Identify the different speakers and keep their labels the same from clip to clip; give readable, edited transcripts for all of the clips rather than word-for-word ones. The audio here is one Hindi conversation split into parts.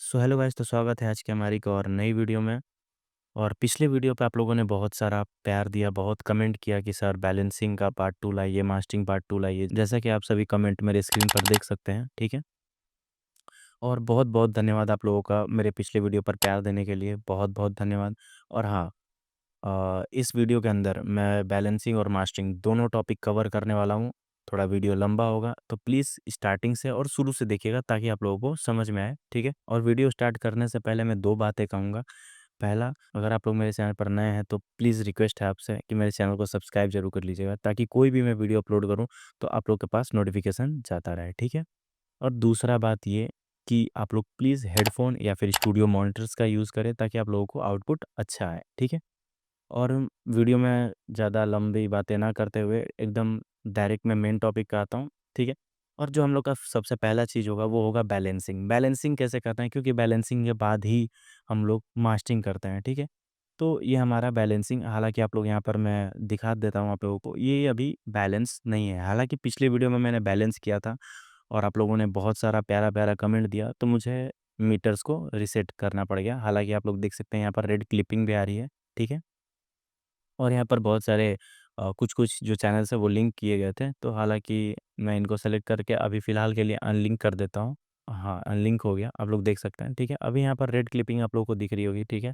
Speaker 1: सो हेलो गाइस, तो स्वागत है आज की हमारी एक और नई वीडियो में। और पिछले वीडियो पे आप लोगों ने बहुत सारा प्यार दिया, बहुत कमेंट किया कि सर बैलेंसिंग का पार्ट 2 लाइए, मास्टरिंग पार्ट 2 लाइए। जैसा कि आप सभी कमेंट मेरे स्क्रीन पर देख सकते हैं, ठीक है। और बहुत बहुत धन्यवाद आप लोगों का मेरे पिछले वीडियो पर प्यार देने के लिए, बहुत बहुत धन्यवाद। और हाँ, इस वीडियो के अंदर मैं बैलेंसिंग और मास्टरिंग दोनों टॉपिक कवर करने वाला हूँ। थोड़ा वीडियो लंबा होगा, तो प्लीज़ स्टार्टिंग से और शुरू से देखिएगा ताकि आप लोगों को समझ में आए, ठीक है। और वीडियो स्टार्ट करने से पहले मैं दो बातें कहूँगा। पहला, अगर आप लोग मेरे चैनल पर नए हैं तो प्लीज़ रिक्वेस्ट है आपसे कि मेरे चैनल को सब्सक्राइब जरूर कर लीजिएगा ताकि कोई भी मैं वीडियो अपलोड करूँ तो आप लोग के पास नोटिफिकेशन जाता रहे, ठीक है। और दूसरा बात ये कि आप लोग प्लीज़ हेडफोन या फिर स्टूडियो मॉनिटर्स का यूज़ करें ताकि आप लोगों को आउटपुट अच्छा आए, ठीक है। और वीडियो में ज़्यादा लंबी बातें ना करते हुए एकदम डायरेक्ट मैं मेन टॉपिक पे आता हूँ, ठीक है। और जो हम लोग का सबसे पहला चीज़ होगा वो होगा बैलेंसिंग। बैलेंसिंग कैसे करते हैं, क्योंकि बैलेंसिंग के बाद ही हम लोग मास्टरिंग करते हैं, ठीक है। तो ये हमारा बैलेंसिंग, हालांकि आप लोग यहाँ पर मैं दिखा देता हूँ आप लोगों को, ये अभी बैलेंस नहीं है। हालांकि पिछले वीडियो में मैंने बैलेंस किया था और आप लोगों ने बहुत सारा प्यारा प्यारा कमेंट दिया, तो मुझे मीटर्स को रिसेट करना पड़ गया। हालांकि आप लोग देख सकते हैं यहाँ पर रेड क्लिपिंग भी आ रही है, ठीक है। और यहाँ पर बहुत सारे कुछ-कुछ जो चैनल्स हैं वो लिंक किए गए थे, तो हालाँकि मैं इनको सेलेक्ट करके अभी फ़िलहाल के लिए अनलिंक कर देता हूँ। हाँ, अनलिंक हो गया, आप लोग देख सकते हैं, ठीक है। अभी यहाँ पर रेड क्लिपिंग आप लोगों को दिख रही होगी, ठीक है।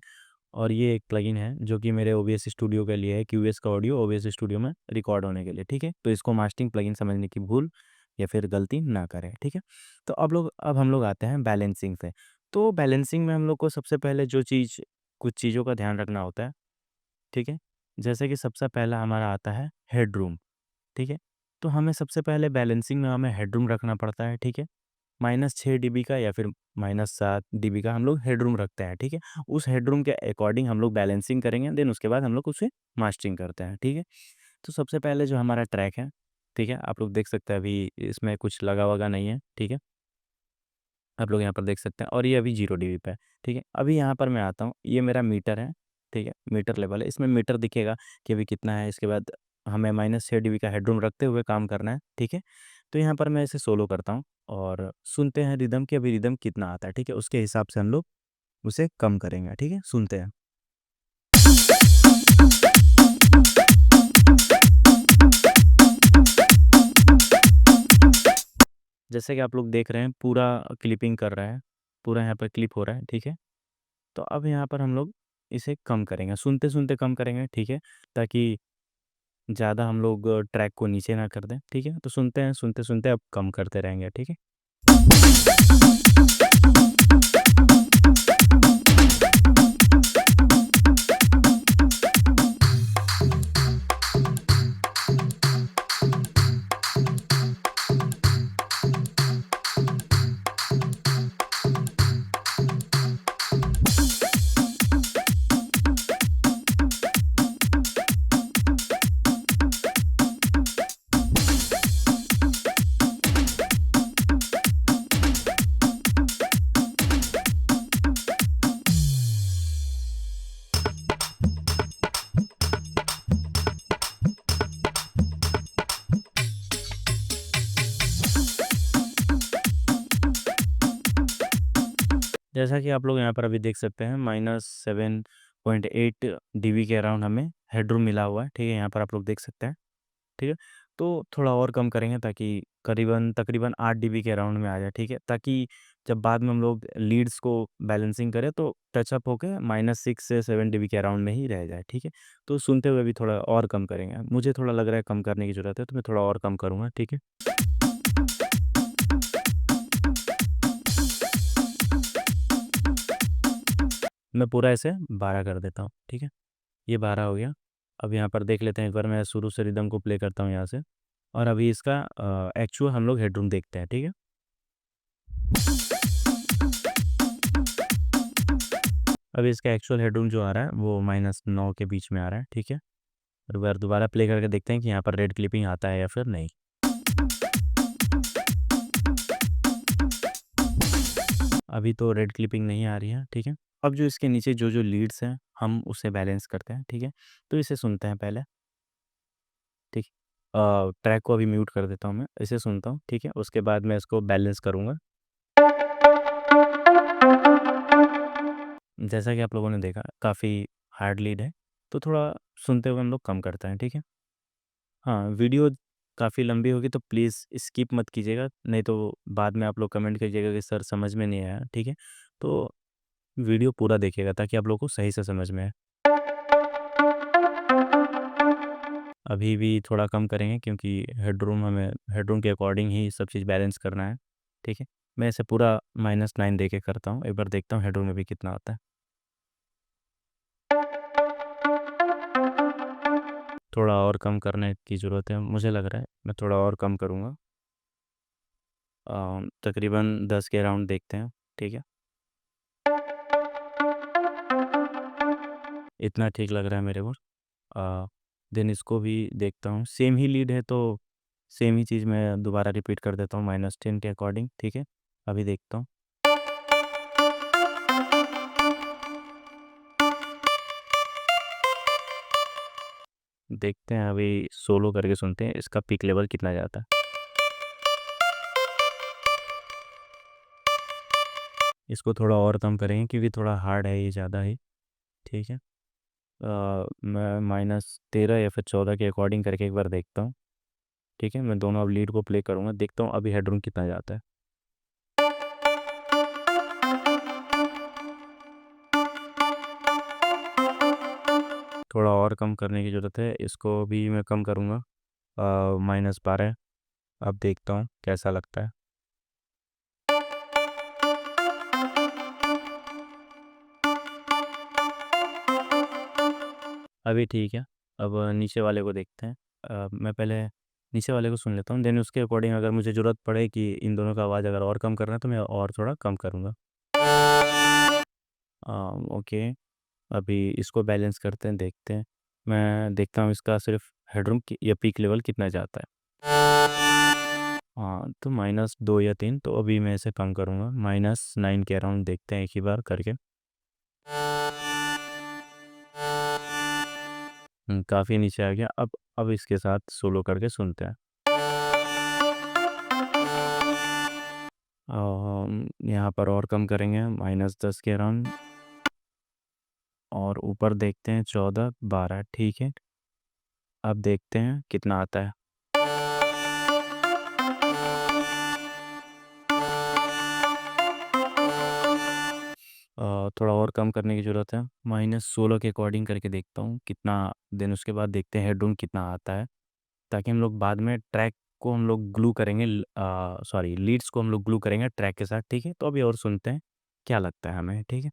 Speaker 1: और ये एक प्लगइन है जो कि मेरे ओबीएस स्टूडियो के लिए है, क्यूएस का ऑडियो ओबीएस स्टूडियो में रिकॉर्ड होने के लिए, ठीक है। तो इसको मास्टरिंग प्लगइन समझने की भूल या फिर गलती ना करें, ठीक है। तो अब हम लोग आते हैं बैलेंसिंग पे। तो बैलेंसिंग में हम लोग को सबसे पहले जो चीज़ कुछ चीज़ों का ध्यान रखना होता है, ठीक है। जैसे कि सबसे पहला हमारा आता है हेडरूम, ठीक है। तो हमें सबसे पहले बैलेंसिंग में हमें हेडरूम रखना पड़ता है, ठीक है। -6 डीबी का या फिर -7 डीबी का हम लोग हेडरूम रखते हैं, ठीक है। उस हेडरूम के अकॉर्डिंग हम लोग बैलेंसिंग करेंगे, देन उसके बाद हम लोग उसे मास्टरिंग करते हैं, ठीक है। तो सबसे पहले जो हमारा ट्रैक है, ठीक है, आप लोग देख सकते हैं अभी इसमें कुछ लगा-वगा नहीं है, ठीक है। आप लोग यहाँ पर देख सकते हैं और ये अभी 0 डीबी पे है, ठीक है। अभी यहाँ पर मैं आता हूँ, ये मेरा मीटर है, ठीक है, मीटर लेवल है। इसमें मीटर दिखेगा कि अभी कितना है, इसके बाद हमें -6 डीबी का हेडरूम रखते हुए काम करना है, ठीक है। तो यहाँ पर मैं इसे सोलो करता हूँ और सुनते हैं रिदम कि अभी रिदम कितना आता है, ठीक है। उसके हिसाब से हम लोग उसे कम करेंगे, ठीक है, सुनते हैं। जैसे कि आप लोग देख रहे हैं पूरा क्लिपिंग कर रहा है, पूरा यहाँ पर क्लिप हो रहा है, ठीक है। तो अब यहाँ पर हम लोग इसे कम करेंगे, सुनते-सुनते कम करेंगे, ठीक है, ताकि ज़्यादा हम लोग ट्रैक को नीचे ना कर दें, ठीक है। तो सुनते हैं, सुनते-सुनते अब कम करते रहेंगे, ठीक है। जैसा कि आप लोग यहाँ पर अभी देख सकते हैं -7.8 डीबी के अराउंड हमें हेडरूम मिला हुआ है, ठीक है। यहाँ पर आप लोग देख सकते हैं, ठीक है। तो थोड़ा और कम करेंगे ताकि करीबन तकरीबन 8 डीबी के अराउंड में आ जाए, ठीक है। ताकि जब बाद में हम लोग लीड्स को बैलेंसिंग करें तो टचअप होके -6 से 7 डीबी के अराउंड में ही रह जाए, ठीक है। तो सुनते हुए भी थोड़ा और कम करेंगे। मुझे थोड़ा लग रहा है कम करने की ज़रूरत है, तो मैं थोड़ा और कम करूँगा, ठीक है। मैं पूरा इसे 12 कर देता हूँ, ठीक है। ये 12 हो गया। अब यहाँ पर देख लेते हैं, एक बार मैं शुरू से रिदम को प्ले करता हूँ यहाँ से। और अभी इसका एक्चुअल हम लोग हेडरूम देखते हैं, ठीक है। अभी इसका एक्चुअल हेडरूम जो आ रहा है वो -9 के बीच में आ रहा है, ठीक है। और एक बार दोबारा प्ले करके देखते हैं कि यहाँ पर रेड क्लिपिंग आता है या फिर नहीं। अभी तो रेड क्लिपिंग नहीं आ रही है, ठीक है। अब जो इसके नीचे जो लीड्स हैं हम उसे बैलेंस करते हैं, ठीक है। तो इसे सुनते हैं पहले, ठीक है। ट्रैक को अभी म्यूट कर देता हूँ, मैं इसे सुनता हूँ, ठीक है। उसके बाद मैं इसको बैलेंस करूँगा। जैसा कि आप लोगों ने देखा काफ़ी हार्ड लीड है, तो थोड़ा सुनते हुए हम लोग कम करते हैं, ठीक है? हाँ, वीडियो काफ़ी लंबी होगी तो प्लीज़ स्किप मत कीजिएगा, नहीं तो बाद में आप लोग कमेंट कीजिएगा कि सर समझ में नहीं आया, ठीक है? तो वीडियो पूरा देखिएगा ताकि आप लोगों को सही से समझ में आए। अभी भी थोड़ा कम करेंगे क्योंकि हेडरूम के अकॉर्डिंग ही सब चीज़ बैलेंस करना है, ठीक है? मैं इसे पूरा -9 दे के करता हूँ, एक बार देखता हूँ हेडरूम में भी कितना आता है। थोड़ा और कम करने की ज़रूरत है, मुझे लग रहा है मैं थोड़ा और कम करूँगा। तकरीबन 10 के अराउंड देखते हैं, ठीक है? इतना ठीक लग रहा है मेरे को। देन इसको भी देखता हूँ, सेम ही लीड है तो सेम ही चीज़ मैं दोबारा रिपीट कर देता हूँ -10 के अकॉर्डिंग, ठीक है? अभी देखता हूँ। देखते हैं अभी सोलो करके सुनते हैं इसका पीक लेवल कितना जाता है। इसको थोड़ा और कम करेंगे क्योंकि थोड़ा हार्ड है ये ज़्यादा ही, ठीक है? मैं -13 या फिर 14 के अकॉर्डिंग करके एक बार देखता हूँ, ठीक है? मैं दोनों अब लीड को प्ले करूँगा, देखता हूँ अभी हेडरूम कितना जाता है। थोड़ा और कम करने की ज़रूरत है, इसको भी मैं कम करूँगा -12। अब देखता हूँ कैसा लगता है। अभी ठीक है, अब नीचे वाले को देखते हैं। मैं पहले नीचे वाले को सुन लेता हूँ, देन उसके अकॉर्डिंग अगर मुझे ज़रूरत पड़े कि इन दोनों का आवाज़ अगर और कम करना है तो मैं और थोड़ा कम करूँगा। ओके, अभी इसको बैलेंस करते हैं, देखते हैं। मैं देखता हूँ इसका सिर्फ हेडरूम की या पीक लेवल कितना जाता है। हाँ, तो -2 या 3 तो अभी मैं इसे कम करूँगा, -9 के अराउंड देखते हैं एक ही बार करके। काफ़ी नीचे आ गया, अब इसके साथ सोलो करके सुनते हैं। यहाँ पर और कम करेंगे -10 के अराउंड और ऊपर देखते हैं 14, 12, ठीक है? अब देखते हैं कितना आता है। थोड़ा और कम करने की ज़रूरत है, -16 के अकॉर्डिंग करके देखता हूँ कितना, देन उसके बाद देखते हैं हेडरूम कितना आता है, ताकि हम लोग बाद में ट्रैक को हम लोग ग्लू करेंगे, सॉरी लीड्स को हम लोग ग्लू करेंगे ट्रैक के साथ, ठीक है? तो अभी और सुनते हैं क्या लगता है हमें, ठीक है?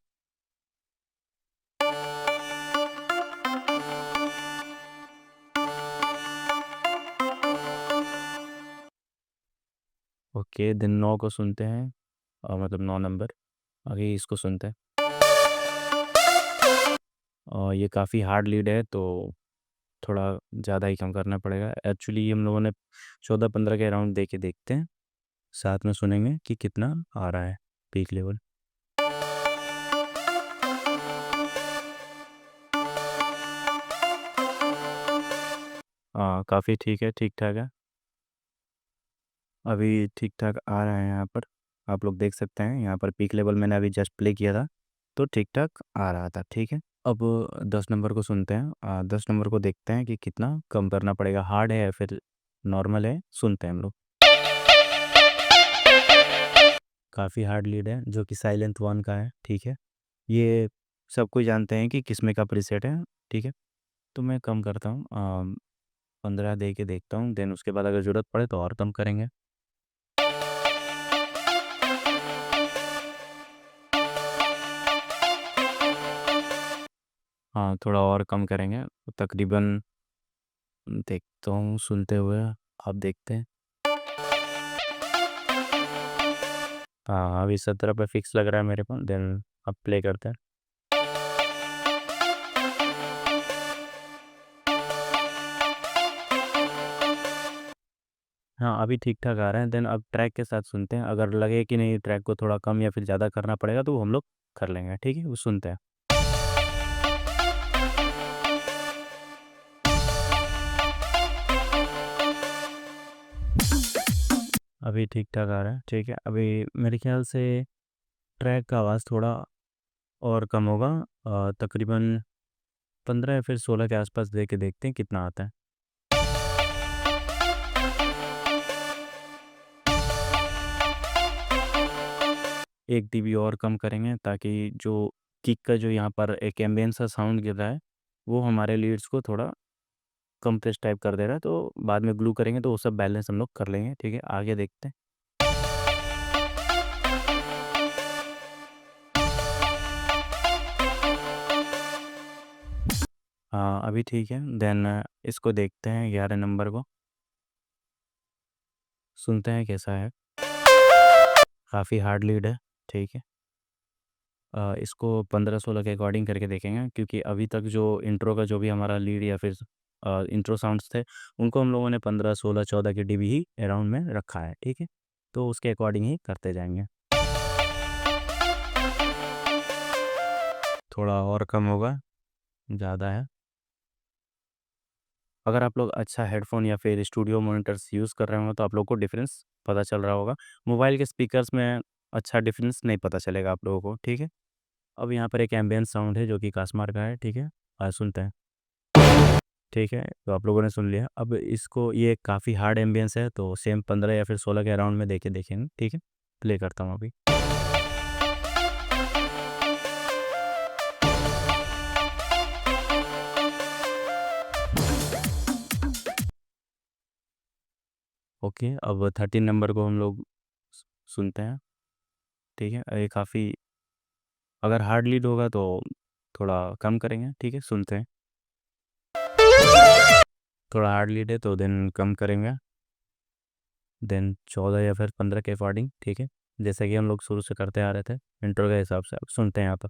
Speaker 1: ओके, देन 9 को सुनते हैं, मतलब 9 नंबर, आगे इसको सुनते हैं। ये काफ़ी हार्ड लीड है तो थोड़ा ज़्यादा ही कम करना पड़ेगा। एक्चुअली हम लोगों ने 14-15 के अराउंड दे के देखते हैं, साथ में सुनेंगे कि कितना आ रहा है पीक लेवल। काफ़ी ठीक है, ठीक-ठाक है। अभी ठीक-ठाक आ रहा है यहाँ पर, आप लोग देख सकते हैं यहाँ पर पीक लेवल मैंने अभी जस्ट प्ले किया था, तो ठीक-ठाक आ रहा था, ठीक है? अब 10 नंबर को सुनते हैं, 10 नंबर को देखते हैं कि कितना कम करना पड़ेगा, हार्ड है या फिर नॉर्मल है, सुनते हैं हम लोग। काफ़ी हार्ड लीड है जो कि साइलेंट वन का है, ठीक है? ये सब कोई जानते हैं कि किस्मे का प्रीसेट है, ठीक है? तो मैं कम करता हूँ, 15 दे के देखता हूँ, देन उसके बाद अगर ज़रूरत पड़े तो और कम करेंगे। हाँ, थोड़ा और कम करेंगे, तकरीबन देखता हूँ सुनते हुए, आप देखते हैं। हाँ, अभी 17 पे फिक्स लग रहा है मेरे को, देन अब प्ले करते हैं। हाँ, अभी ठीक-ठाक आ रहा है, देन अब ट्रैक के साथ सुनते हैं, अगर लगे कि नहीं ट्रैक को थोड़ा कम या फिर ज़्यादा करना पड़ेगा तो वो हम लोग कर लेंगे, ठीक है? वो सुनते हैं। अभी ठीक-ठाक आ रहा है, ठीक है? अभी मेरे ख़्याल से ट्रैक का आवाज़ थोड़ा और कम होगा तकरीबन 15 या फिर 16 के आसपास दे के देखते हैं कितना आता है। एक डीबी और कम करेंगे ताकि जो किक का जो यहाँ पर एक एम्बियंस सा साउंड गिर रहा है वो हमारे लीड्स को थोड़ा कंप्रेस टाइप कर दे रहा है, तो बाद में ग्लू करेंगे तो वो सब बैलेंस हम लोग कर लेंगे। ठीक है, आगे देखते हैं। हाँ, अभी ठीक है। देन इसको देखते हैं 11 नंबर को, सुनते हैं कैसा है। काफ़ी हार्ड लीड है। ठीक है, इसको 15-16 के अकॉर्डिंग करके देखेंगे, क्योंकि अभी तक जो इंट्रो का जो भी हमारा लीड या फिर इंट्रो साउंड्स थे उनको हम लोगों ने 15, 16, 14 के डीबी ही अराउंड में रखा है। ठीक है, तो उसके अकॉर्डिंग ही करते जाएंगे। थोड़ा और कम होगा, ज़्यादा है। अगर आप लोग अच्छा हेडफोन या फिर स्टूडियो मॉनिटर्स यूज़ कर रहे हो तो आप लोग को डिफरेंस पता चल रहा होगा। मोबाइल के स्पीकर्स में अच्छा डिफरेंस नहीं पता चलेगा आप लोगों को। ठीक है, अब यहाँ पर एक एम्बियंस साउंड है जो कि कास्मार का है। ठीक है, सुनते हैं। ठीक है, तो आप लोगों ने सुन लिया। अब इसको, ये काफ़ी हार्ड एम्बियंस है तो सेम 15 या फिर 16 के अराउंड में देके देखेंगे। ठीक है, प्ले करता हूँ अभी। ओके, अब 13 नंबर को हम लोग सुनते हैं। ठीक है, ये काफ़ी, अगर हार्ड लीड होगा तो थोड़ा कम करेंगे। ठीक है, सुनते हैं। थोड़ा हार्ड लीड है तो देन कम करेंगे। देन 14 या फिर 15 के अकॉर्डिंग। ठीक है, जैसे कि हम लोग शुरू से करते आ रहे थे इंट्रो के हिसाब से। अब सुनते हैं यहाँ पर।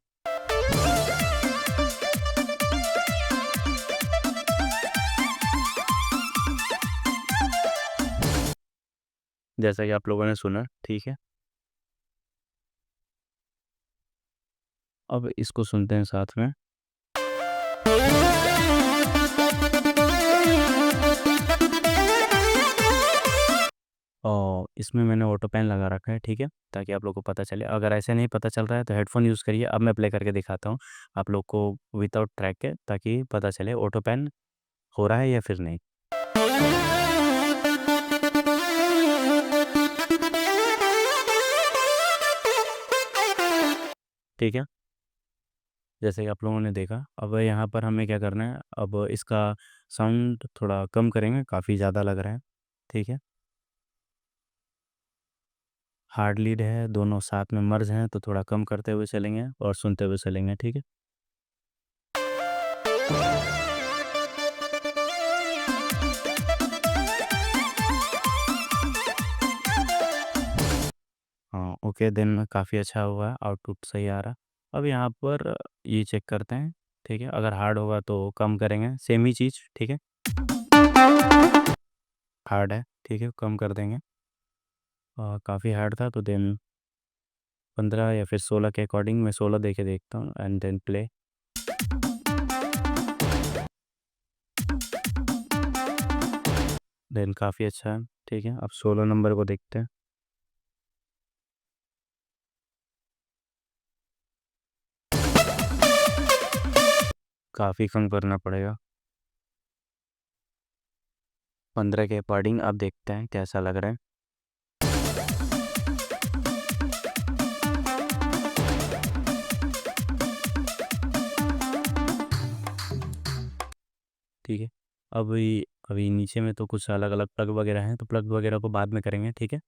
Speaker 1: जैसा कि आप लोगों ने सुना। ठीक है, अब इसको सुनते हैं साथ में। और इसमें मैंने ऑटो पैन लगा रखा है। ठीक है, ताकि आप लोग को पता चले। अगर ऐसे नहीं पता चल रहा है तो हेडफोन यूज़ करिए। अब मैं प्ले करके दिखाता हूँ आप लोग को विदाउट ट्रैक के, ताकि पता चले ऑटो पैन हो रहा है या फिर नहीं। ठीक है, जैसे कि आप लोगों ने देखा। अब यहाँ पर हमें क्या करना है, अब इसका साउंड थोड़ा कम करेंगे, काफ़ी ज़्यादा लग रहा है। ठीक है, हार्ड लीड है, दोनों साथ में मर्ज हैं तो थोड़ा कम करते हुए चलेंगे और सुनते हुए चलेंगे। ठीक है, हाँ ओके, देन काफ़ी अच्छा हुआ, आउटपुट सही आ रहा। अब यहाँ पर ये चेक करते हैं। ठीक है, अगर हार्ड होगा तो कम करेंगे, सेम ही चीज़। ठीक है, हार्ड है। ठीक है, कम कर देंगे। काफ़ी हार्ड था तो देन 15 या फिर 16 के अकॉर्डिंग, मैं 16 दे के देखता हूँ एंड देन प्ले। देन काफ़ी अच्छा है। ठीक है, अब 16 नंबर को देखते हैं। काफ़ी कम करना पड़ेगा। 15 के अकॉर्डिंग अब देखते हैं कैसा लग रहा है। ठीक है, अभी नीचे में तो कुछ अलग अलग प्लग वगैरह हैं, तो प्लग वगैरह को बाद में करेंगे। ठीक है,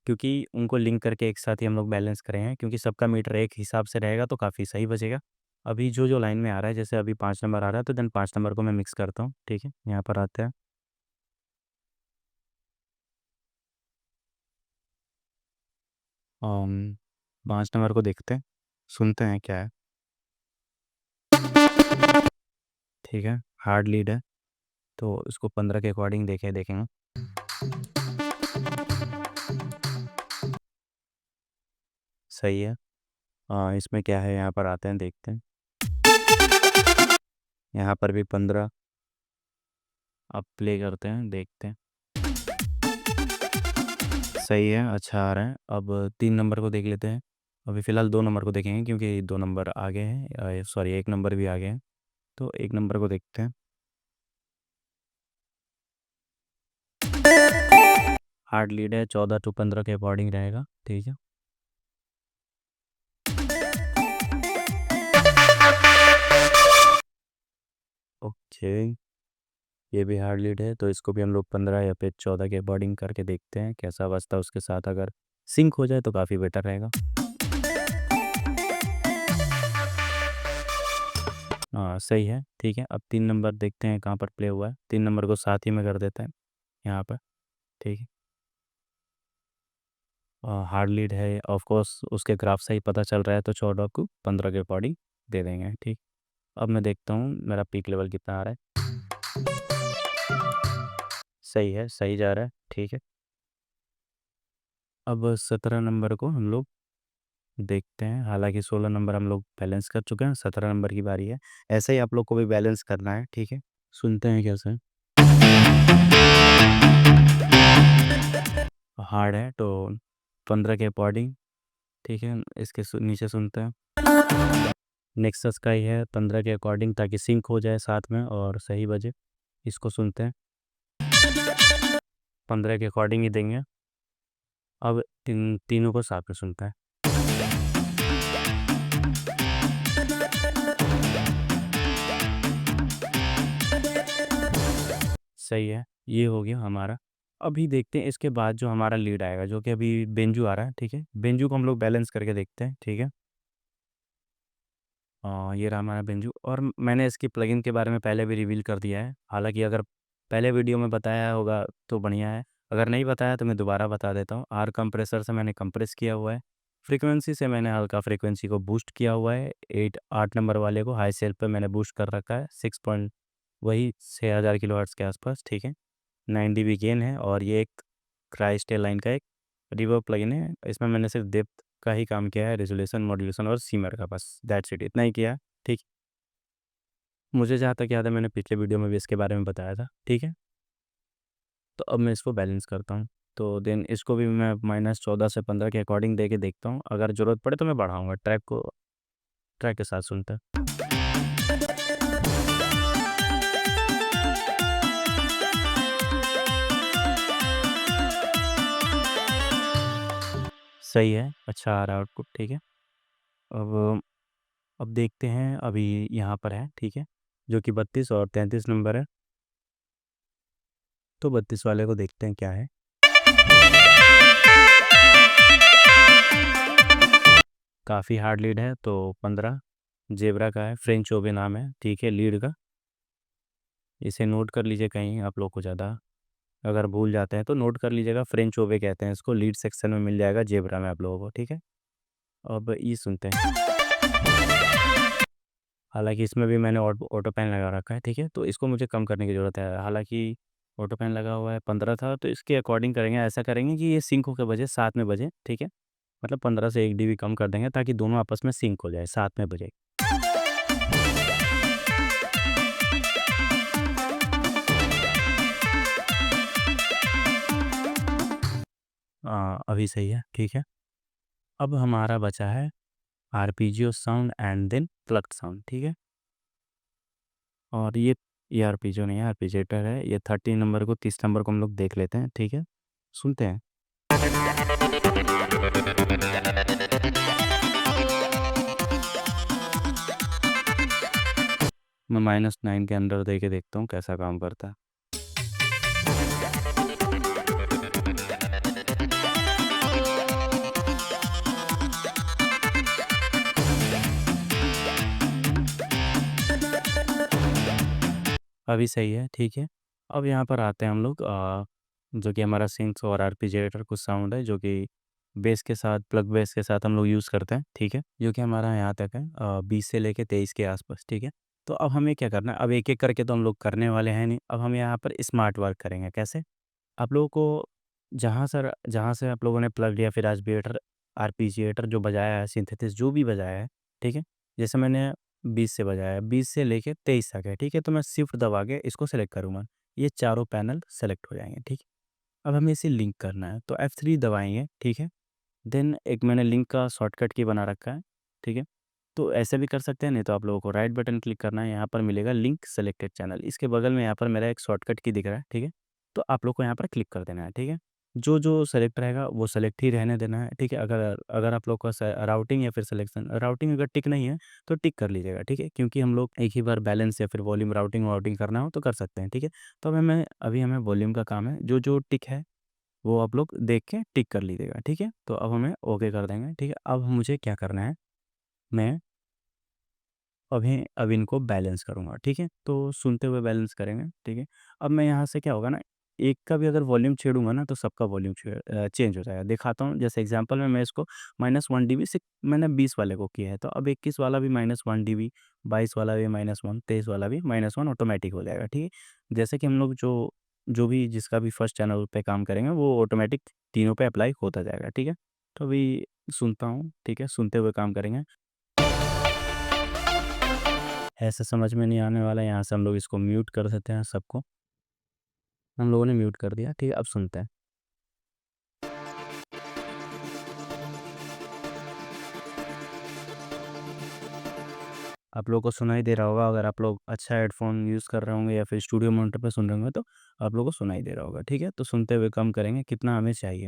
Speaker 1: क्योंकि उनको लिंक करके एक साथ ही हम लोग बैलेंस करेंगे, क्योंकि सबका मीटर एक हिसाब से रहेगा तो काफ़ी सही बचेगा। अभी जो जो लाइन में आ रहा है, जैसे अभी 5 नंबर आ रहा है तो देन 5 नंबर को मैं मिक्स करता हूँ। ठीक है, यहाँ पर आते हैं। 5 नंबर को देखते हैं, सुनते हैं क्या है। ठीक है, हार्ड लीड है तो इसको 15 के अकॉर्डिंग देखेंगे। सही है। इसमें क्या है, यहाँ पर आते हैं, देखते हैं। यहाँ पर भी 15। अब प्ले करते हैं, देखते हैं। सही है, अच्छा आ रहा है। अब 3 नंबर को देख लेते हैं। अभी फ़िलहाल 2 नंबर को देखेंगे क्योंकि 2 नंबर आगे हैं, सॉरी 1 नंबर भी आगे हैं। तो 1 नंबर को देखते हैं। हार्ड लीड है, 14 टू 15 के अकॉर्डिंग रहेगा, ठीक है। ओके, ये भी हार्ड लीड है, तो इसको भी हम लोग 15 या फिर 14 के अकॉर्डिंग करके देखते हैं कैसा बजता है उसके साथ। अगर सिंक हो जाए तो काफ़ी बेटर रहेगा। हाँ, सही है, ठीक है। अब 3 नंबर देखते हैं कहाँ पर प्ले हुआ है। 3 नंबर को साथ ही में कर देते हैं यहाँ पर, ठीक है। हार्ड लीड है, ऑफ कोर्स उसके ग्राफ से ही पता चल रहा है, तो 14 को 15 के अकॉर्डिंग दे देंगे, ठीक। अब मैं देखता हूँ मेरा पीक लेवल कितना आ रहा है। सही है, सही जा रहा है, ठीक है। अब 17 नंबर को हम लोग देखते हैं, हालांकि 16 नंबर हम लोग बैलेंस कर चुके हैं, 17 नंबर की बारी है। ऐसे ही आप लोग को भी बैलेंस करना है, ठीक है। सुनते हैं कैसे। हार्ड है तो 15 के अकॉर्डिंग, ठीक है। इसके नीचे सुनते हैं। नेक्सस का ही है 15 के अकॉर्डिंग, ताकि सिंक हो जाए साथ में और सही बजे। इसको सुनते हैं, 15 के अकॉर्डिंग ही देंगे। अब तीनों को साथ में सुनता है। सही है, ये हो गया हमारा। अभी देखते हैं इसके बाद जो हमारा लीड आएगा, जो कि अभी बेंजू आ रहा है, ठीक है। बेंजू को हम लोग बैलेंस करके देखते हैं, ठीक है। ये रहा हमारा बेंजू, और मैंने इसकी प्लगइन के बारे में पहले भी रिवील कर दिया है। हालांकि अगर पहले वीडियो में बताया होगा तो बढ़िया है, अगर नहीं बताया तो मैं दोबारा बता देता हूँ। आर कंप्रेसर से मैंने कंप्रेस किया हुआ है, फ्रीक्वेंसी से मैंने हल्का फ्रीक्वेंसी को बूस्ट किया हुआ है। 8 नंबर वाले को हाई सेल पे मैंने बूस्ट कर रखा है, 6 पॉइंट वही 6000 किलो हर्ट्ज़ के आसपास, ठीक है। 9 dB गेन है, और ये एक क्राइस्टल लाइन का एक रिवर्ब प्लगइन है। इसमें मैंने सिर्फ डेप्थ का ही काम किया है, रेजोल्यूशन, मॉड्यूलेशन और सीमर का, बस दैट्स इट, इतना ही किया है, ठीक। मुझे जहाँ तक याद है मैंने पिछले वीडियो में भी इसके बारे में बताया था, ठीक है। तो अब मैं इसको बैलेंस करता हूँ, तो देन इसको भी मैं -14 से 15 के अकॉर्डिंग दे के देखता हूँ। अगर ज़रूरत पड़े तो मैं बढ़ाऊँगा ट्रैक को, ट्रैक के साथ सुनता। सही है, अच्छा आ रहा है आउटपुट, ठीक है। अब देखते हैं, अभी यहाँ पर है, ठीक है, जो कि 32 और 33 नंबर है। तो 32 वाले को देखते हैं क्या है। काफ़ी हार्ड लीड है, तो 15 जेब्रा का है, फ्रेंच ओवे नाम है, ठीक है, लीड का। इसे नोट कर लीजिए, कहीं आप लोग को ज़्यादा अगर भूल जाते हैं तो नोट कर लीजिएगा। फ्रेंच ओवे कहते हैं इसको, लीड सेक्शन में मिल जाएगा जेब्रा में आप लोगों को, ठीक है। अब ये सुनते हैं, हालांकि इसमें भी मैंने ऑटो पैन लगा रखा है, ठीक है। तो इसको मुझे कम करने की ज़रूरत है, हालांकि ऑटो पैन लगा हुआ है 15 था, तो इसके अकॉर्डिंग करेंगे, ऐसा करेंगे कि ये सिंक होकर बजे, साथ में बजे, ठीक है। मतलब 15 से 1 dB कम कर देंगे ताकि दोनों आपस में सिंक हो जाए, साथ में बजे। अभी सही है, ठीक है। अब हमारा बचा है arpeggio sound and then plugged sound, ठीक है। और ये आर्पेजियो नहीं है, आर्पेजिएटर है। ये 13 नंबर को, 30 नंबर को हम लोग देख लेते हैं, ठीक है। सुनते हैं। मैं -9 के अंदर दे के देखता हूँ कैसा काम करता है। अभी सही है, ठीक है। अब यहाँ पर आते हैं हम लोग, जो कि हमारा सिंक्स और आर्पेजिएटर कुछ साउंड है, जो कि बेस के साथ, प्लग बेस के साथ हम लोग यूज़ करते हैं, ठीक है। जो कि हमारा यहाँ तक है 20 से लेके 23 के आसपास, ठीक है। तो अब हमें क्या करना है, अब एक एक करके तो हम लोग करने वाले हैं नहीं, अब हम यहाँ पर स्मार्ट वर्क करेंगे। कैसे? आप लोगों को जहाँ से आप लोगों ने प्लग या फिर आर्पेजिएटर जो बजाया है, सिंथेसिस जो भी बजाया है, ठीक है। जैसे मैंने 20 से बजाया है, 20 से लेके 23 तक है, ठीक है। तो मैं शिफ्ट दबा के इसको सेलेक्ट करूँगा, ये चारों पैनल सेलेक्ट हो जाएंगे, ठीक है। अब हमें इसे लिंक करना है, तो F3 दबाएंगे, ठीक है। देन एक मैंने लिंक का शॉर्टकट की बना रखा है, ठीक है? तो ऐसे भी कर सकते हैं, नहीं तो आप लोगों को राइट बटन क्लिक करना है, यहाँ पर मिलेगा लिंक सेलेक्टेड चैनल, इसके बगल में यहाँ पर मेरा एक शॉर्टकट की दिख रहा है, ठीक है? तो आप लोग को यहाँ पर क्लिक कर देना है, ठीक है? जो सेलेक्ट रहेगा वो सेलेक्ट ही रहने देना है, ठीक है? अगर अगर आप लोग का राउटिंग या फिर सिलेक्शन राउटिंग अगर टिक नहीं है तो टिक कर लीजिएगा, ठीक है? क्योंकि हम लोग एक ही बार बैलेंस या फिर वॉल्यूम राउटिंग वाउटिंग करना हो तो कर सकते हैं, ठीक है? तो अभी हमें वॉल्यूम का काम है, जो टिक है वो आप लोग देख के टिक कर लीजिएगा, ठीक है? तो अब हमें ओके कर देंगे, ठीक है? अब मुझे क्या करना है, मैं अब इनको बैलेंस करूँगा, ठीक है? तो सुनते हुए बैलेंस करेंगे, ठीक है? अब मैं यहाँ से क्या होगा ना, एक का भी अगर वॉल्यूम छेड़ूँगा ना तो सबका वॉल्यूम चेंज हो जाएगा। दिखाता हूँ, जैसे एग्ज़ाम्पल में मैं इसको -1 डीबी से मैंने 20 वाले को किया है, तो अब 21 वाला भी -1 डीबी, 22 वाला भी -1, 23 वाला भी -1 ऑटोमैटिक हो जाएगा, ठीक है? जैसे कि हम लोग जो जो भी जिसका भी फर्स्ट चैनल पे काम करेंगे वो ऑटोमैटिक तीनों पे अप्लाई होता जाएगा, ठीक है? तो अभी सुनता हूँ, ठीक है? सुनते हुए काम करेंगे। ऐसा समझ में नहीं आने वाला है, यहाँ से हम लोग इसको म्यूट कर देते हैं सबको। हम लोगों ने म्यूट कर दिया, ठीक है? अब सुनते हैं। आप लोगों को सुनाई दे रहा होगा, अगर आप लोग अच्छा हेडफ़ोन यूज़ कर रहे होंगे या फिर स्टूडियो मॉनिटर पे सुन रहे होंगे तो आप लोगों को सुनाई दे रहा होगा, ठीक है? तो सुनते हुए कम करेंगे, कितना हमें चाहिए।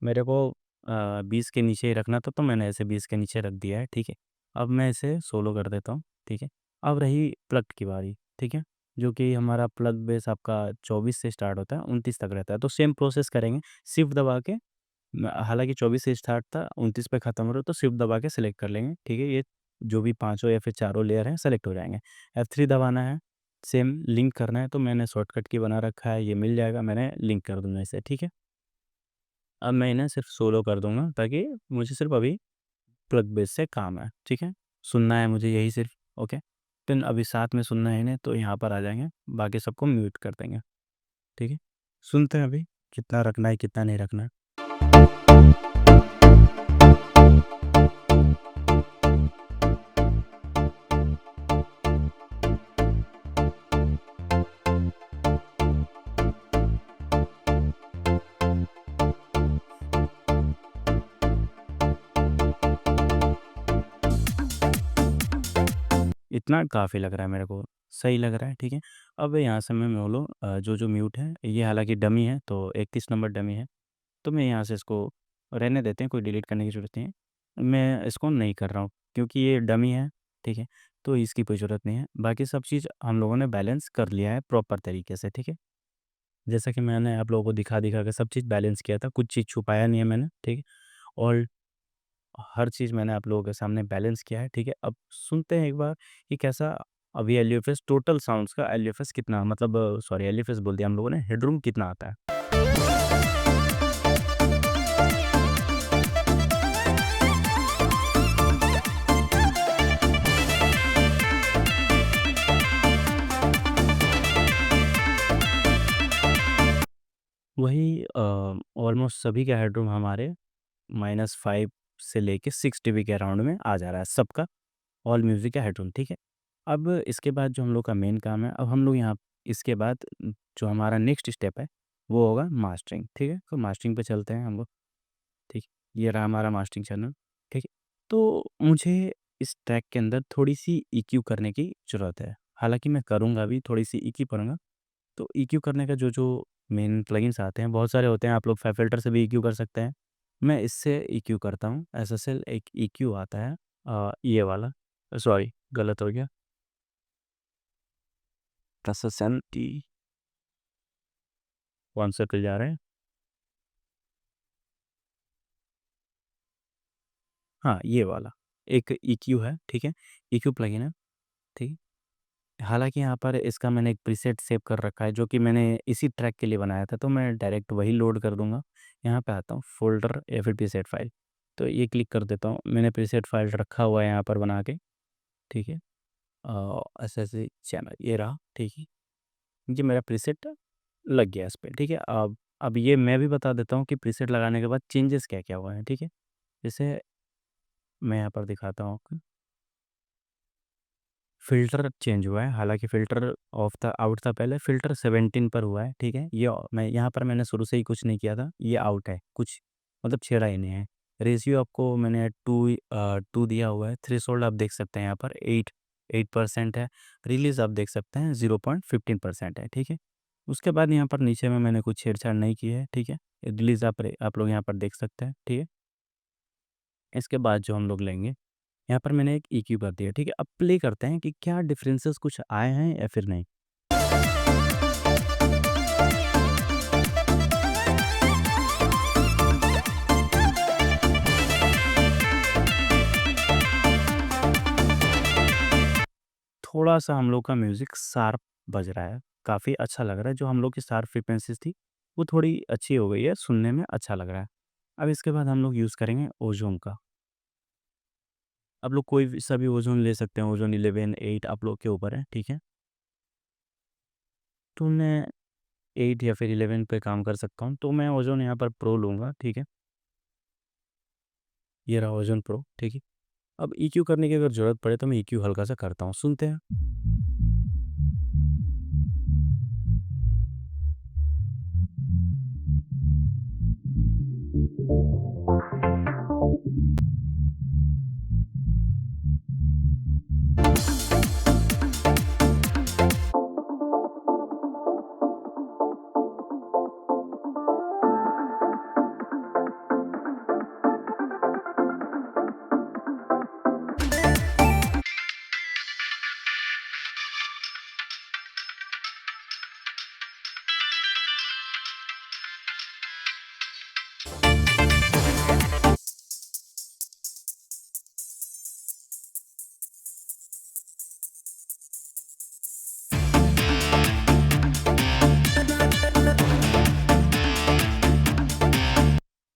Speaker 1: मेरे को 20 के नीचे ही रखना था तो मैंने ऐसे 20 के नीचे रख दिया है, ठीक है? अब मैं इसे सोलो कर देता हूँ, ठीक है? अब रही प्लग की बारी, ठीक है? जो कि हमारा प्लग बेस आपका 24 से स्टार्ट होता है, 29 तक रहता है। तो सेम प्रोसेस करेंगे, शिफ्ट दबा के हालाँकि 24 से स्टार्ट था, 29 पे खत्म हो रहा है तो शिफ्ट दबा के सेलेक्ट कर लेंगे, ठीक है? ये जो भी पाँचों या फिर चारों लेयर हैं सेलेक्ट हो जाएँगे। F3 दबाना है, सेम लिंक करना है तो मैंने शॉर्टकट की बना रखा है, ये मिल जाएगा, मैंने लिंक कर दूँगा इसे, ठीक है? अब मैं इन्हें सिर्फ़ सोलो कर दूँगा ताकि मुझे सिर्फ़ अभी प्लग बेस से काम है, ठीक है? सुनना है मुझे यही सिर्फ़, ओके? देन अभी साथ में सुनना है इन्हें तो यहाँ पर आ जाएँगे, बाकी सबको म्यूट कर देंगे, ठीक है? सुनते हैं अभी कितना रखना है, कितना नहीं रखना है। इतना काफ़ी लग रहा है मेरे को, सही लग रहा है, ठीक है? अब यहाँ से मैं बोलूँ जो म्यूट है, ये हालाँकि डमी है, तो 31 नंबर डमी है, तो मैं यहाँ से इसको रहने देते हैं, कोई डिलीट करने की ज़रूरत नहीं है। मैं इसको नहीं कर रहा हूँ, क्योंकि ये डमी है, ठीक है? तो इसकी कोई ज़रूरत नहीं है। बाकी सब चीज़ हम लोगों ने बैलेंस कर लिया है प्रॉपर तरीके से, ठीक है? जैसा कि मैंने आप लोगों को दिखा-दिखा के सब चीज़ बैलेंस किया था, कुछ चीज़ छुपाया नहीं है मैंने, ठीक है? और हर चीज़ मैंने आप लोगों के सामने बैलेंस किया है, ठीक है? अब सुनते हैं एक बार कि कैसा अभी एलयूएफएस टोटल साउंड्स का एलयूएफएस कितना मतलब सॉरी एलयूएफएस बोल दिया हम लोगों ने, हेडरूम कितना आता है। वही ऑलमोस्ट सभी का हेडरूम हमारे -5 से लेके 6 टीबी के अराउंड में आ जा रहा है सबका, ऑल म्यूज़िक का हेडरूम, ठीक है? अब इसके बाद जो हम लोग का मेन काम है, अब हम लोग यहाँ इसके बाद जो हमारा नेक्स्ट स्टेप है, वो होगा मास्टरिंग, ठीक है? तो मास्टरिंग पे चलते हैं हम लोग, ठीक है? ये रहा हमारा मास्टरिंग चैनल, ठीक है? तो मुझे इस ट्रैक के अंदर थोड़ी-सी ईक्यू करने की ज़रूरत है। हालाँकि मैं करूँगा भी, थोड़ी-सी ईक्यू करूँगा। तो ईक्यू करने का जो मेन प्लगइन्स आते हैं, बहुत सारे होते हैं, आप लोग फ़िल्टर से भी ईक्यू कर सकते हैं। मैं इससे ईक्यू करता हूँ, एसएसएल एक ईक्यू आता है ये वाला, सॉरी गलत हो गया, एसएसएल टी कौन से पे जा रहे हैं? हाँ, ये वाला, एक ईक्यू है, ठीक है? ईक्यू प्लगइन है, ठीक है? हालाँकि यहाँ पर इसका मैंने एक प्रीसेट सेव कर रखा है, जो कि मैंने इसी ट्रैक के लिए बनाया था, तो मैं डायरेक्ट वही लोड कर दूँगा। यहाँ पे आता हूँ, फ़ोल्डर या फिर प्रीसेट फ़ाइल, तो ये क्लिक कर देता हूँ। मैंने प्रीसेट फ़ाइल रखा हुआ है यहाँ पर बना के, ठीक है? ऐसे चैनल ये रहा, ठीक है। ये मेरा प्रीसेट लग गया इस पे, ठीक है। अब ये मैं भी बता देता हूँ कि प्रीसेट लगाने के बाद चेंजेस क्या-क्या हुए हैं, ठीक है। जैसे मैं यहाँ पर दिखाता हूँ आपको, फ़िल्टर चेंज हुआ है, हालाँकि फ़िल्टर ऑफ था, आउट था पहले, फ़िल्टर 17 पर हुआ है, ठीक है। ये मैं यहाँ पर मैंने शुरू से ही कुछ नहीं किया था, ये आउट है, कुछ मतलब छेड़ा ही नहीं है। रेशियो आपको मैंने 2 दिया हुआ है, थ्रेशोल्ड आप देख सकते हैं यहाँ पर 8% है, रिलीज़ आप देख सकते हैं 0.15% है, ठीक है। उसके बाद यहाँ पर नीचे में मैंने कुछ छेड़छाड़ नहीं की है, ठीक है। रिलीज़ आप लोग यहाँ पर देख सकते हैं, ठीक है। इसके बाद जो हम लोग लेंगे, यहाँ पर मैंने एक ईक्यू कर दिया, ठीक है। अब प्ले करते हैं कि क्या डिफरेंसेस कुछ आए हैं या फिर नहीं। थोड़ा-सा हम लोग का म्यूज़िक शार्प बज रहा है, काफ़ी अच्छा लग रहा है, जो हम लोग की शार्प फ्रीक्वेंसीज़ थी, वो थोड़ी अच्छी हो गई है, सुनने में अच्छा लग रहा है। अब इसके बाद हम लोग यूज़ करेंगे ओज़ोन का। आप लोग कोई भी सा भी ओज़ोन ले सकते हैं, ओज़ोन 11, 8 आप लोग के ऊपर है, ठीक है। तो मैं 8 या फिर 11 पे काम कर सकता हूँ, तो मैं ओज़ोन यहाँ पर प्रो लूँगा, ठीक है। ये रहा ओज़ोन प्रो, ठीक है। अब ईक्यू करने की अगर ज़रूरत पड़े तो मैं ईक्यू हल्का-सा करता हूँ, सुनते हैं।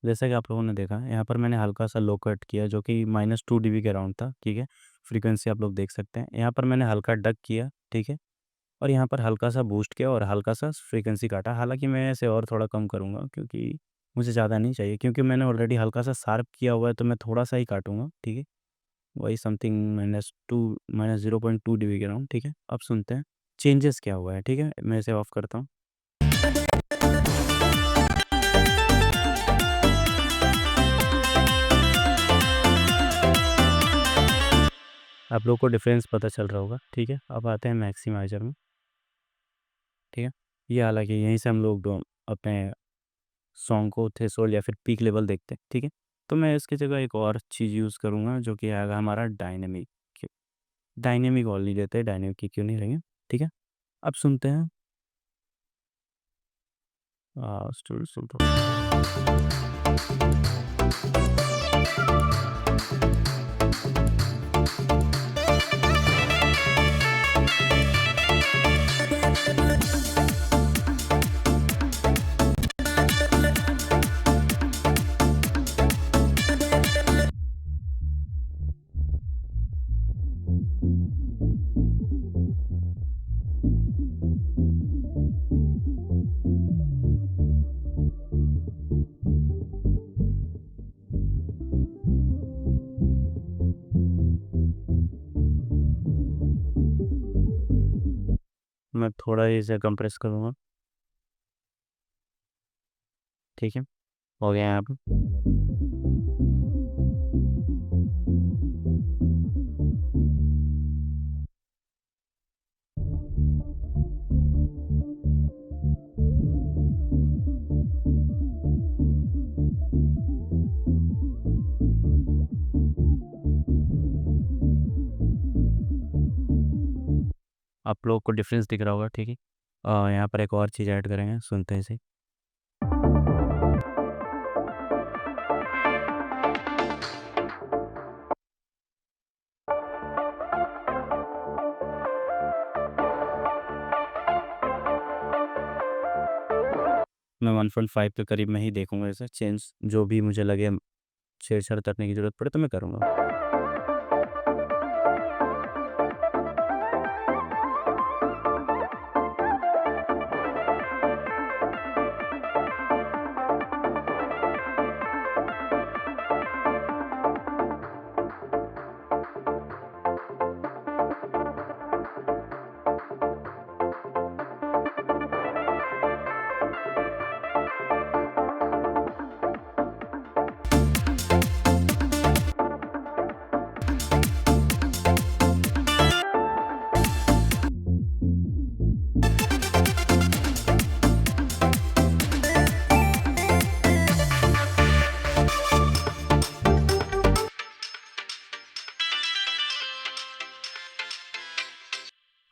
Speaker 1: जैसा कि आप लोगों ने देखा, यहाँ पर मैंने हल्का-सा लो कट किया जो कि -2 डीबी के अराउंड था, ठीक है। फ्रीक्वेंसी आप लोग देख सकते हैं। यहाँ पर मैंने हल्का डक किया, ठीक है। और यहाँ पर हल्का-सा बूस्ट किया और हल्का-सा फ्रीक्वेंसी काटा। हालाँकि मैं इसे और थोड़ा कम करूँगा क्योंकि मुझे ज़्यादा नहीं चाहिए, क्योंकि मैंने ऑलरेडी हल्का-सा शार्प किया हुआ है, तो मैं थोड़ा-सा ही काटूँगा, ठीक है। वही समथिंग -0.2 डीबी के अराउंड, ठीक है। अब सुनते हैं चेंजेस क्या हुआ है, ठीक है। मैं इसे ऑफ करता हूँ। आप लोग को डिफ़रेंस पता चल रहा होगा, ठीक है। अब आते हैं मैक्सिमाइज़र में, ठीक है। ये हालाँकि यहीं से हम लोग अपने सॉन्ग को थ्रेशोल्ड या फिर पीक लेवल देखते हैं, ठीक है। तो मैं इसकी जगह एक और चीज़ यूज़ करूँगा जो कि आएगा हमारा डायनेमिक। डायनेमिक ओनली लेते हैं, डायनेमिक की क्यों नहीं लेंगे, ठीक है। अब सुनते हैं स्टोरी सुनता हूँ। मैं थोड़ा ही इसे कंप्रेस करूँगा, ठीक है। हो गया यहाँ पे। आप लोगों को डिफ़रेंस दिख रहा होगा, ठीक है। यहाँ पर एक और चीज़ ऐड करेंगे, सुनते हैं इसे। मैं 1.5 के करीब में ही देखूँगा इसे चेंज, जो भी मुझे लगे छेड़-छाड़ करने की ज़रूरत पड़े तो मैं करूँगा।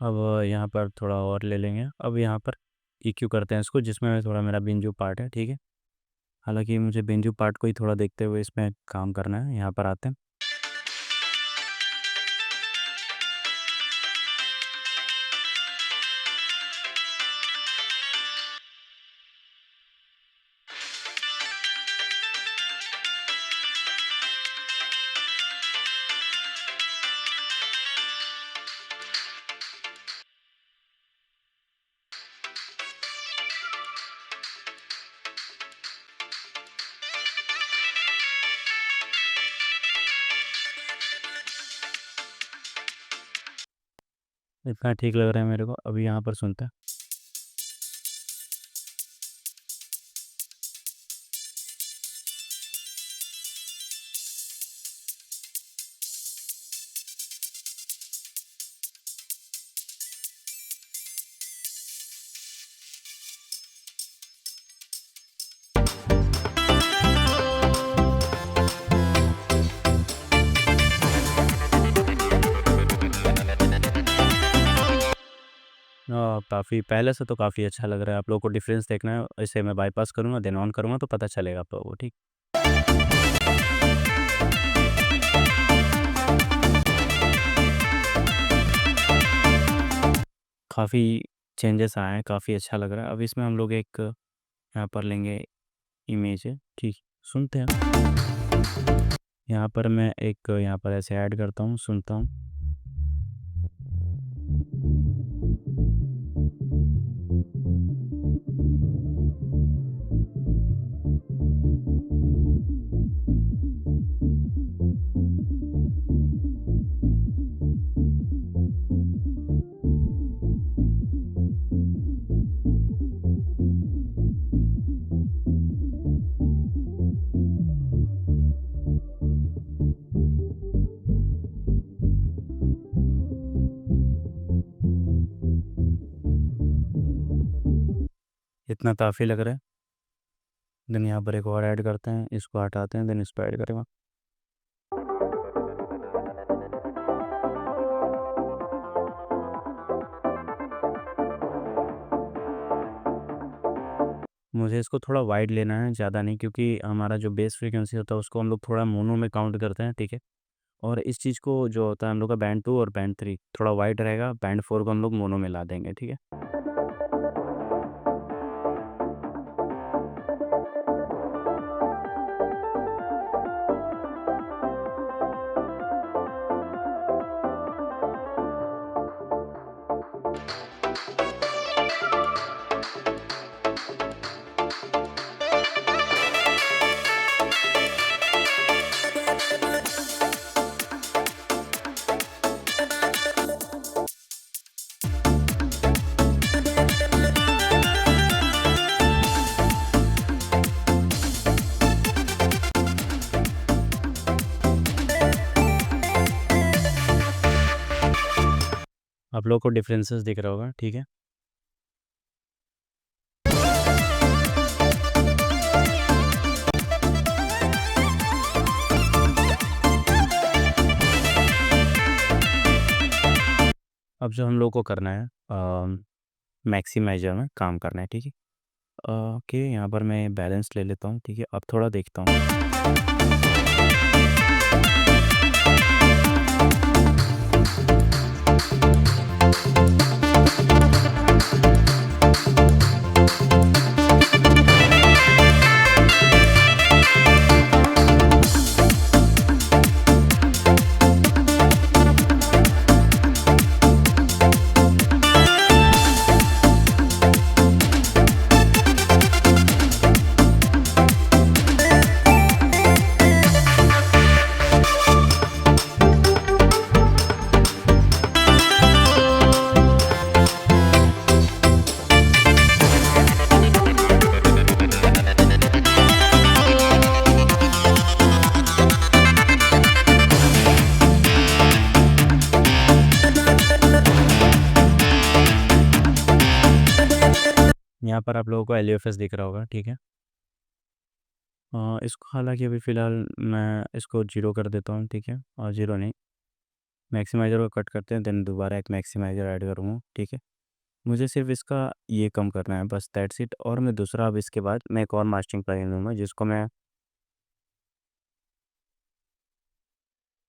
Speaker 1: अब यहाँ पर थोड़ा और ले लेंगे। अब यहाँ पर EQ करते हैं इसको, जिसमें थोड़ा मेरा बिंजू पार्ट है, ठीक है। हालांकि मुझे बिंजू पार्ट को ही थोड़ा देखते हुए इसमें काम करना है। यहाँ पर आते हैं। इतना ठीक लग रहा है मेरे को। अभी यहाँ पर सुनते हैं। काफ़ी पहले से तो काफ़ी अच्छा लग रहा है। आप लोगों को डिफरेंस देखना है, इसे मैं बाईपास करूँगा देन ऑन करूँगा तो पता चलेगा आप लोगों को, ठीक। काफ़ी चेंजेस आए हैं, काफ़ी अच्छा लग रहा है। अब इसमें हम लोग एक यहाँ पर लेंगे इमेज है, ठीक। सुनते हैं। यहाँ पर मैं एक यहाँ पर ऐसे ऐड करता हूँ, सुनता हूँ। इतना काफ़ी लग रहा है। देन यहाँ पर एक और ऐड करते हैं, इसको हटाते हैं, देन इसको ऐड करेंगे। मुझे इसको थोड़ा वाइड लेना है, ज़्यादा नहीं, क्योंकि हमारा जो बेस फ्रीक्वेंसी होता है उसको हम लोग थोड़ा मोनो में काउंट करते हैं, ठीक है। और इस चीज़ को जो होता है हम लोग का बैंड 2 और बैंड 3 थोड़ा वाइड रहेगा, बैंड 4 को हम लोग मोनो में ला देंगे, ठीक है। आप लोगों को डिफरेंसेस दिख रहा होगा, ठीक है। अब जो हम लोग को करना है, मैक्सिमाइजर में काम करना है, ठीक है। ओके, यहाँ पर मैं बैलेंस ले लेता हूँ, ठीक है। अब थोड़ा देखता हूँ। यहाँ पर आप लोगों को LUFS दिख रहा होगा, ठीक है। इसको हालांकि अभी फ़िलहाल मैं इसको 0 कर देता हूँ, ठीक है। और 0 नहीं, मैक्सिमाइज़र को कट करते हैं, देन दोबारा एक मैक्सिमाइज़र ऐड करूँगा, ठीक है। मुझे सिर्फ़ इसका ये कम करना है, बस दैट्स इट। और मैं दूसरा, अब इसके बाद मैं एक और मास्टरिंग प्लगइन लूँगा जिसको मैं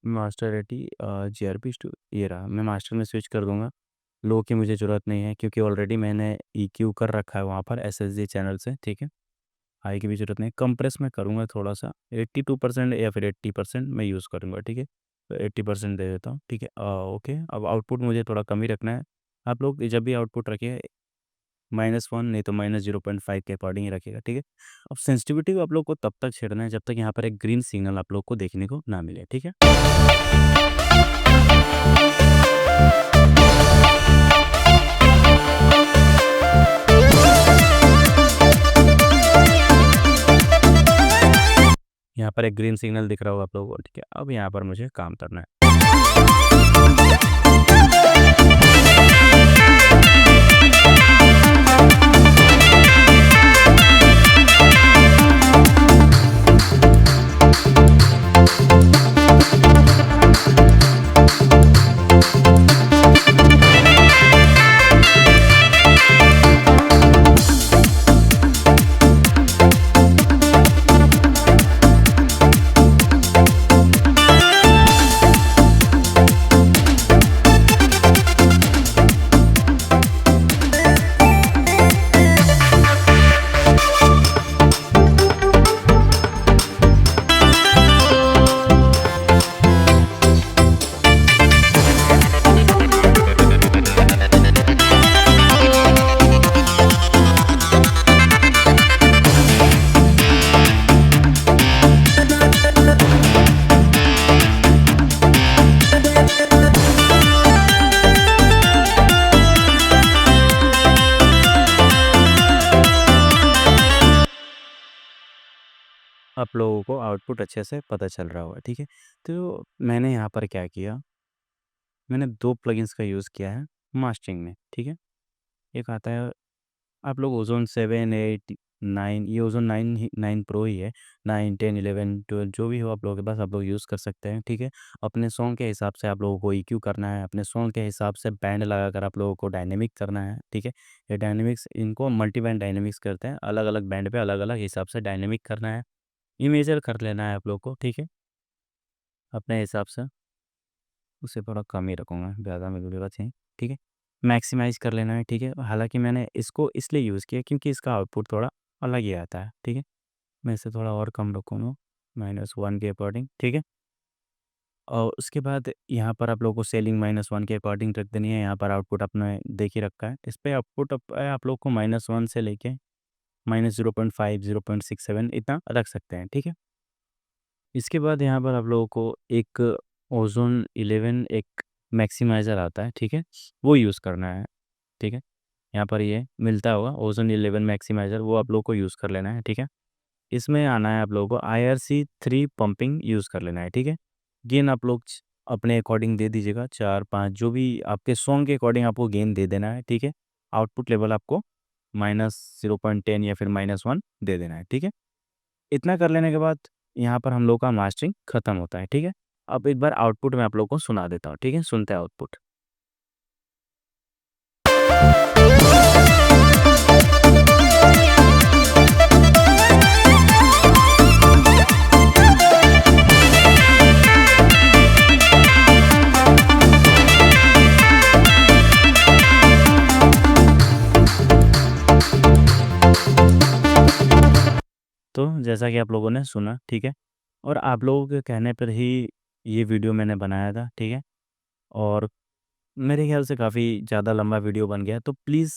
Speaker 1: मास्टर एटी जीआरपी स्टू ये रहा, मैं मास्टर में स्विच कर दूँगा। लो की मुझे ज़रूरत नहीं है क्योंकि ऑलरेडी मैंने ईक्यू कर रखा है वहाँ पर एसएसडी चैनल से, ठीक है। हाई की भी ज़रूरत नहीं है, कंप्रेस मैं करूँगा थोड़ा-सा 82% या फिर 80% मैं यूज़ करूँगा, ठीक है। तो 80% दे देता हूँ, ठीक है। ओके, अब आउटपुट मुझे थोड़ा कम ही रखना है। आप लोग जब भी आउटपुट रखिए -1 नहीं तो -0.5 के अकॉर्डिंग ही रखिएगा, ठीक है। अब सेंसिटिविटी को आप लोग को तब तक छेड़ना है जब तक यहाँ पर एक ग्रीन सिग्नल आप लोग को देखने को ना मिले, ठीक है। यहाँ पर एक ग्रीन सिग्नल दिख रहा होगा आप लोगों को, ठीक है। अब यहाँ पर मुझे काम करना है। आप लोगों को आउटपुट अच्छे से पता चल रहा होगा, ठीक है। तो मैंने यहाँ पर क्या किया, मैंने 2 प्लगइन्स का यूज़ किया है मास्टरिंग में, ठीक है। एक आता है, आप लोग ओज़ोन 7, 8, 9, ये ओज़ोन 9 ही 9 प्रो ही है। 9, 10, 11, 12 जो भी हो आप लोगों के पास आप लोग यूज़ कर सकते हैं, ठीक है। अपने सॉन्ग के हिसाब से आप लोगों को ईक्यू करना है, अपने सॉन्ग के हिसाब से बैंड लगाकर आप लोगों को डायनेमिक करना है, ठीक है। ये डायनेमिक्स इनको मल्टी बैंड डायनेमिक्स करते हैं, अलग-अलग बैंड पे अलग-अलग हिसाब से डायनेमिक करना है। इमेजर कर लेना है आप लोग को, ठीक है, अपने हिसाब से। उसे थोड़ा कम ही रखूँगा, ज़्यादा मेरे लिए बात नहीं, ठीक है। मैक्सिमाइज़ कर लेना है, ठीक है। हालाँकि मैंने इसको इसलिए यूज़ किया क्योंकि इसका आउटपुट थोड़ा अलग ही आता है, ठीक है। मैं इसे थोड़ा और कम रखूँगा, -1 के अकॉर्डिंग, ठीक है। और उसके बाद यहाँ पर आप लोगों को सेलिंग -1 के अकॉर्डिंग रख देनी है। यहाँ पर आउटपुट आपने देख ही रखा है। इस पे आउटपुट आप लोग को -1 से लेके -0.5, 0.67 इतना रख सकते हैं, ठीक है। इसके बाद यहाँ पर आप लोगों को एक ओज़ोन 11 एक मैक्सिमाइज़र आता है, ठीक है? वो यूज़ करना है, ठीक है? यहाँ पर ये मिलता होगा ओज़ोन 11 मैक्सिमाइज़र, वो आप लोगों को यूज़ कर लेना है, ठीक है? इसमें आना है आप लोगों को IRC3 पंपिंग यूज़ कर लेना है, ठीक है? गेन आप लोग अपने अकॉर्डिंग दे दीजिएगा 4-5 जो भी आपके सॉन्ग के अकॉर्डिंग आपको गेन दे देना है, ठीक है? आउटपुट लेवल आपको -0.10 या फिर -1 दे देना है, ठीक है? इतना कर लेने के बाद यहाँ पर हम लोग का मास्टरिंग खत्म होता है, ठीक है? अब एक बार आउटपुट मैं आप लोगों को सुना देता हूँ, ठीक है? सुनते हैं आउटपुट। तो जैसा कि आप लोगों ने सुना, ठीक है? और आप लोगों के कहने पर ही ये वीडियो मैंने बनाया था, ठीक है? और मेरे ख़्याल से काफ़ी ज़्यादा लंबा वीडियो बन गया, तो प्लीज़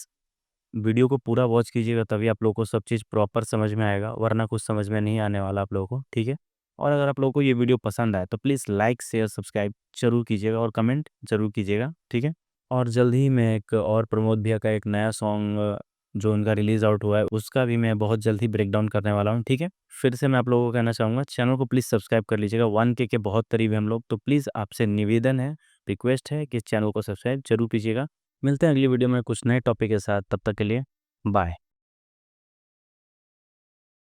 Speaker 1: वीडियो को पूरा वॉच कीजिएगा तभी आप लोगों को सब चीज़ प्रॉपर समझ में आएगा, वरना कुछ समझ में नहीं आने वाला आप लोगों को, ठीक है? और अगर आप लोगों को ये वीडियो पसंद आए तो प्लीज़ लाइक, शेयर, सब्सक्राइब ज़रूर कीजिएगा और कमेंट ज़रूर कीजिएगा, ठीक है? और जल्द ही मैं एक और प्रमोद भैया का एक नया सॉन्ग जो उनका रिलीज़ आउट हुआ है, उसका भी मैं बहुत जल्द ही ब्रेकडाउन करने वाला हूँ, ठीक है? फिर से मैं आप लोगों को कहना चाहूँगा चैनल को प्लीज़ सब्सक्राइब कर लीजिएगा, 1K के बहुत करीब हैं हम लोग, तो प्लीज़ आपसे निवेदन है, रिक्वेस्ट है कि चैनल को सब्सक्राइब ज़रूर कीजिएगा। मिलते हैं अगली वीडियो में कुछ नए टॉपिक के साथ, तब तक के लिए बाय।